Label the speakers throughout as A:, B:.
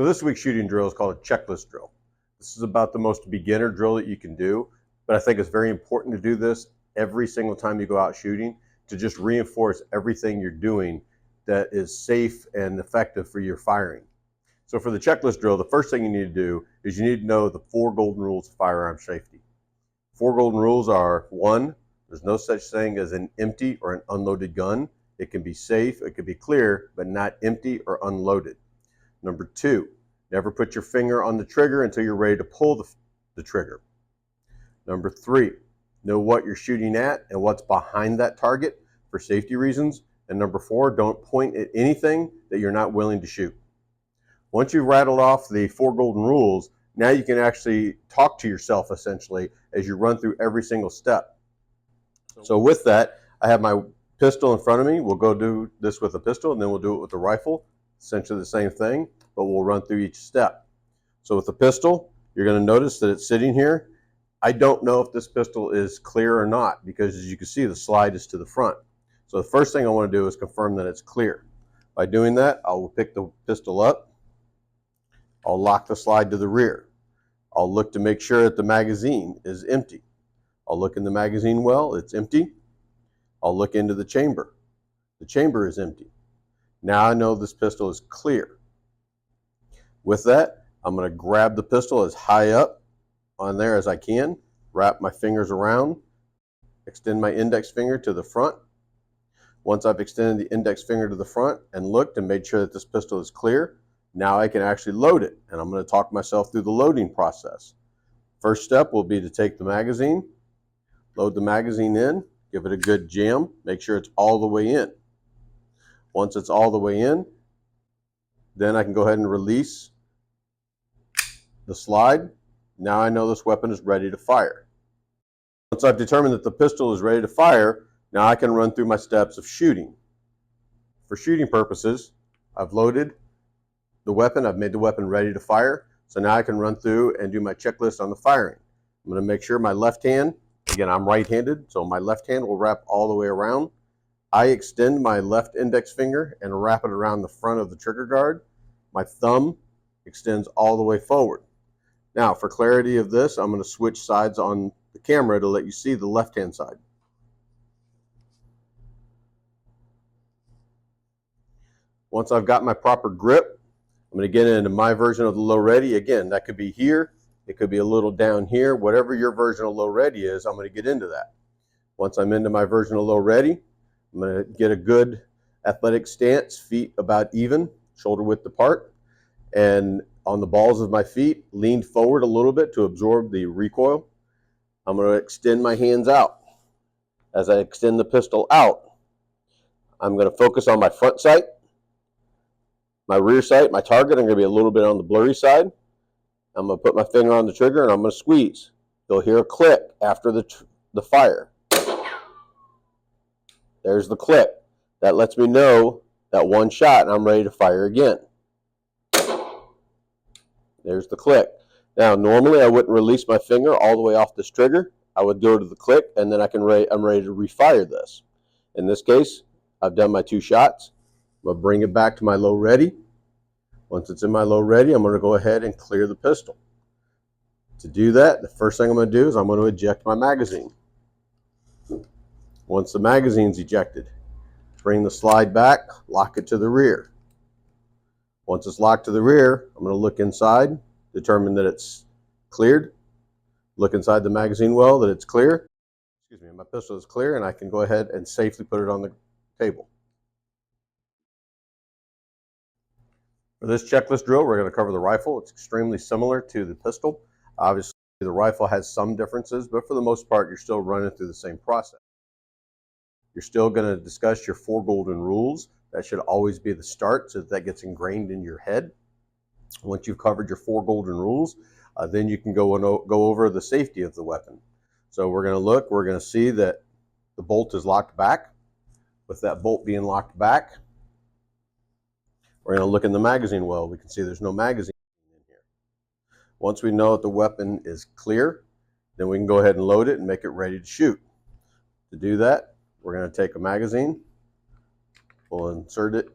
A: So this week's shooting drill is called a checklist drill. This is about the most beginner drill that you can do, but I think it's very important to do this every single time you go out shooting to just reinforce everything you're doing that is safe and effective for your firing. So for the checklist drill, the first thing you need to do is you need to know the 4 golden rules of firearm safety. 4 golden rules are: 1, there's no such thing as an empty or an unloaded gun. It can be safe, it can be clear, but not empty or unloaded. Number 2, never put your finger on the trigger until you're ready to pull the trigger. Number 3, know what you're shooting at and what's behind that target for safety reasons. And number 4, don't point at anything that you're not willing to shoot. Once you've rattled off the 4 golden rules, now you can actually talk to yourself essentially as you run through every single step. So with that, I have my pistol in front of me. We'll go do this with a pistol, and then we'll do it with the rifle. Essentially the same thing, but we'll run through each step. So with the pistol, you're going to notice that it's sitting here. I don't know if this pistol is clear or not, because as you can see, the slide is to the front. So the first thing I want to do is confirm that it's clear. By doing that, I will pick the pistol up. I'll lock the slide to the rear. I'll look to make sure that the magazine is empty. I'll look in the magazine well, it's empty. I'll look into the chamber. The chamber is empty. Now I know this pistol is clear. With that, I'm going to grab the pistol as high up on there as I can, wrap my fingers around, extend my index finger to the front. Once I've extended the index finger to the front and looked and made sure that this pistol is clear, now I can actually load it, and I'm going to talk myself through the loading process. First step will be to take the magazine, load the magazine in, give it a good jam, make sure it's all the way in. Once it's all the way in, then I can go ahead and release the slide. Now I know this weapon is ready to fire. Once I've determined that the pistol is ready to fire, now I can run through my steps of shooting. For shooting purposes, I've loaded the weapon, I've made the weapon ready to fire, so now I can run through and do my checklist on the firing. I'm going to make sure my left hand, again I'm right-handed, so my left hand will wrap all the way around. I extend my left index finger and wrap it around the front of the trigger guard. My thumb extends all the way forward. Now, for clarity of this, I'm going to switch sides on the camera to let you see the left-hand side. Once I've got my proper grip, I'm going to get into my version of the low ready. Again, that could be here, it could be a little down here. Whatever your version of low ready is, I'm going to get into that. Once I'm into my version of low ready, I'm going to get a good athletic stance, feet about even, shoulder width apart, and on the balls of my feet, lean forward a little bit to absorb the recoil. I'm going to extend my hands out. As I extend the pistol out, I'm going to focus on my front sight, my rear sight, my target. I'm going to be a little bit on the blurry side. I'm going to put my finger on the trigger and I'm going to squeeze. You'll hear a click after the fire. There's the click. That lets me know that one shot and I'm ready to fire again. There's the click. Now, normally I wouldn't release my finger all the way off this trigger. I would go to the click and then I'm ready to refire this. In this case, I've done my 2 shots. I'm going to bring it back to my low ready. Once it's in my low ready, I'm going to go ahead and clear the pistol. To do that, the first thing I'm going to do is I'm going to eject my magazine. Once the magazine's ejected, bring the slide back, lock it to the rear. Once it's locked to the rear, I'm going to look inside, determine that it's cleared. Look inside the magazine well that it's clear. Excuse me, my pistol is clear and I can go ahead and safely put it on the table. For this checklist drill, we're going to cover the rifle. It's extremely similar to the pistol. Obviously, the rifle has some differences, but for the most part, you're still running through the same process. You're still going to discuss your 4 golden rules. That should always be the start so that gets ingrained in your head. Once you've covered your 4 golden rules, then you can go over the safety of the weapon. So we're going to see that the bolt is locked back. With that bolt being locked back, we're going to look in the magazine well. We can see there's no magazine in here. Once we know that the weapon is clear, then we can go ahead and load it and make it ready to shoot. To do that, we're going to take a magazine, we'll insert it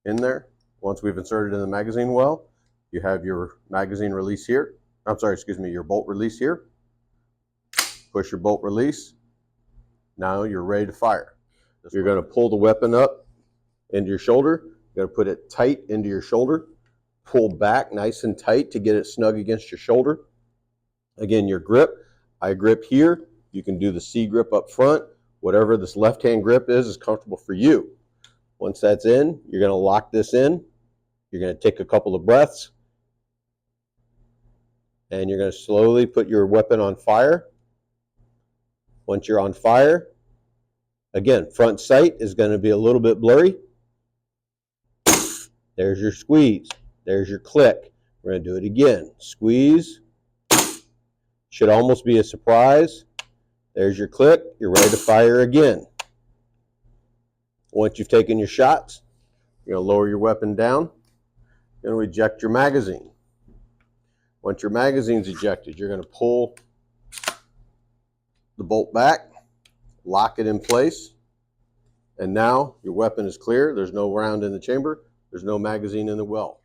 A: in there, Once we've inserted in the magazine well, you have your magazine release here. I'm sorry, excuse me, your bolt release here. Push your bolt release. Now you're ready to fire. You're going to pull the weapon up into your shoulder. You're going to put it tight into your shoulder. Pull back nice and tight to get it snug against your shoulder. Again, your grip. I grip here. You can do the C grip up front. Whatever this left-hand grip is comfortable for you. Once that's in, you're going to lock this in. You're going to take a couple of breaths. And you're going to slowly put your weapon on fire. Once you're on fire, again, front sight is going to be a little bit blurry. There's your squeeze. There's your click. We're going to do it again. Squeeze. Should almost be a surprise. There's your click. You're ready to fire again. Once you've taken your shots, you're going to lower your weapon down. You're going to eject your magazine. Once your magazine's ejected, you're going to pull the bolt back, lock it in place, and now your weapon is clear. There's no round in the chamber. There's no magazine in the well.